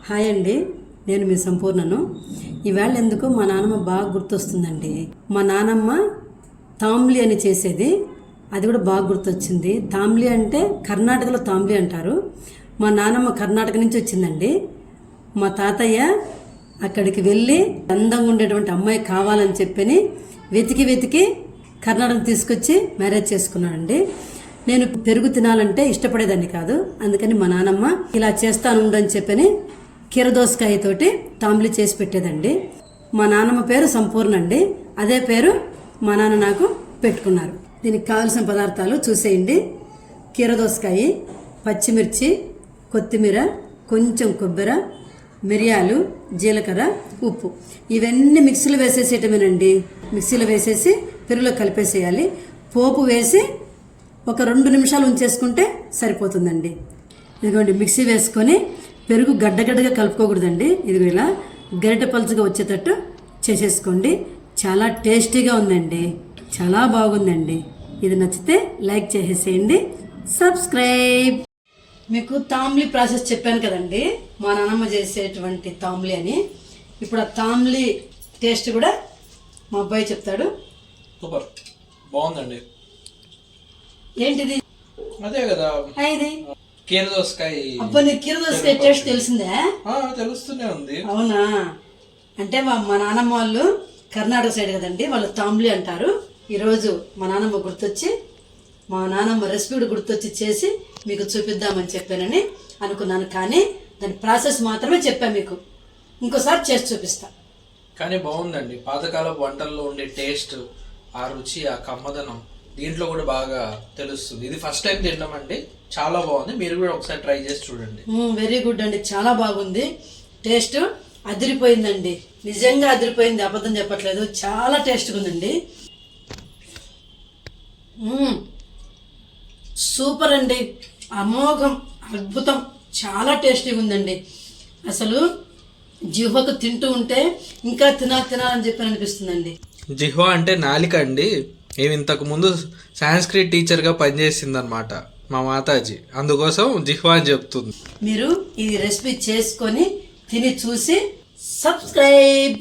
Hi అండి, నేను మీ సంపూర్ణను. ఈవేళ ఎందుకు మా నాన్నమ్మ బాగా గుర్తొస్తుందండి. మా నాన్నమ్మ తాంబ్లి అని చేసేది, అది కూడా బాగా గుర్తొచ్చింది. తాంబ్లి అంటే కర్ణాటకలో తాంబ్లి అంటారు. మా నాన్నమ్మ కర్ణాటక నుంచి వచ్చిందండి. మా తాతయ్య అక్కడికి వెళ్ళి అందంగా ఉండేటువంటి అమ్మాయి కావాలని చెప్పని వెతికి కర్ణాటక తీసుకొచ్చి మ్యారేజ్ చేసుకున్నాడండి. నేను పెరుగు తినాలంటే ఇష్టపడేదాన్ని కాదు, అందుకని మా నాన్నమ్మ ఇలా చేస్తాను అని చెప్పని కీరదోసకాయతోటి తాంబ్లి చేసి పెట్టేదండి. మా నాన్నమ్మ పేరు సంపూర్ణ అండి, అదే పేరు మా నాన్న నాకు పెట్టుకున్నారు. దీనికి కావలసిన పదార్థాలు చూసేయండి. కీరదోసకాయ, పచ్చిమిర్చి, కొత్తిమీర, కొంచెం కొబ్బరి, మిరియాలు, జీలకర్ర, ఉప్పు, ఇవన్నీ మిక్సీలో వేసేసేయటమేనండి. మిక్సీలో వేసేసి పెరుగులో కలిపేసేయాలి. పోపు వేసి ఒక 2 నిమిషాలు ఉంచేసుకుంటే సరిపోతుందండి. ఇదిగోండి, మిక్సీ వేసుకొని పెరుగు గడ్డగడ్డగా కలుపుకోకూడదండి. ఇది ఇలా గరిటె పలుచగా వచ్చేటట్టు చేసేసుకోండి. చాలా టేస్టీగా ఉందండి, చాలా బాగుందండి. ఇది నచ్చితే లైక్ చేసేసేయండి, సబ్స్క్రైబ్. మీకు తాంబ్లి ప్రాసెస్ చెప్పాను కదండి, మా నాన్నమ్మ చేసేటువంటి తాంబ్లి అని. ఇప్పుడు ఆ తాంబ్లి టేస్ట్ కూడా మా అబ్బాయి చెప్తాడు. సూపర్, బాగుందండి. ఏంటిది? అదే కదా ఇది కీరదోసకాయ. అబ్బా, నీకు కీరదోసకాయ టేస్ట్ తెలిసిందే? తెలుస్తూనే ఉంది. అవునా? అంటే మా నాన్నమ్మ వాళ్ళు కర్ణాటక సైడ్ కదండి, వాళ్ళు తాంబ్లి అంటారు. ఈరోజు మా నాన్నమ్మ గుర్తొచ్చి, మా నాన్నమ్మ రెసిపీ కూడా గుర్తొచ్చి చేసి మీకు చూపిద్దామని చెప్పానని అనుకున్నాను. కానీ దాని ప్రాసెస్ మాత్రమే చెప్పాను మీకు. ఇంకోసారి చేసి చూపిస్తా. కానీ బాగుందండి. పాతకాలపు వంటల్లో ఉండే టేస్ట్, ఆ రుచి, ఆ కమ్మదనం దీంట్లో కూడా బాగా తెలుస్తుంది. ఇది ఫస్ట్ టైం తిన్నామండి, చాలా బాగుంది. మీరు కూడా ఒకసారి ట్రై చేసి చూడండి. వెరీ గుడ్ అండి, చాలా బాగుంది. టేస్ట్ అదిరిపోయిందండి, నిజంగా అదిరిపోయింది, అబద్ధం చెప్పట్లేదు. చాలా టేస్ట్గా ఉందండి. సూపర్ అండి, అమోఘం, అద్భుతం, చాలా టేస్టీగా ఉందండి. అసలు జిహ్వకు తింటూ ఉంటే ఇంకా తినాలని చెప్పి అనిపిస్తుందండి. జిహ్వా అంటే నాలిక అండి. ఏమి ఇంతకు ముందు సాంస్క్రిట్ టీచర్గా పనిచేసిందనమాట మా మాతాజీ, అందుకోసం జిహ్వా అని చెప్తుంది. మీరు ఈ రెసిపీ చేసుకొని తిని చూసి సబ్స్క్రైబ్.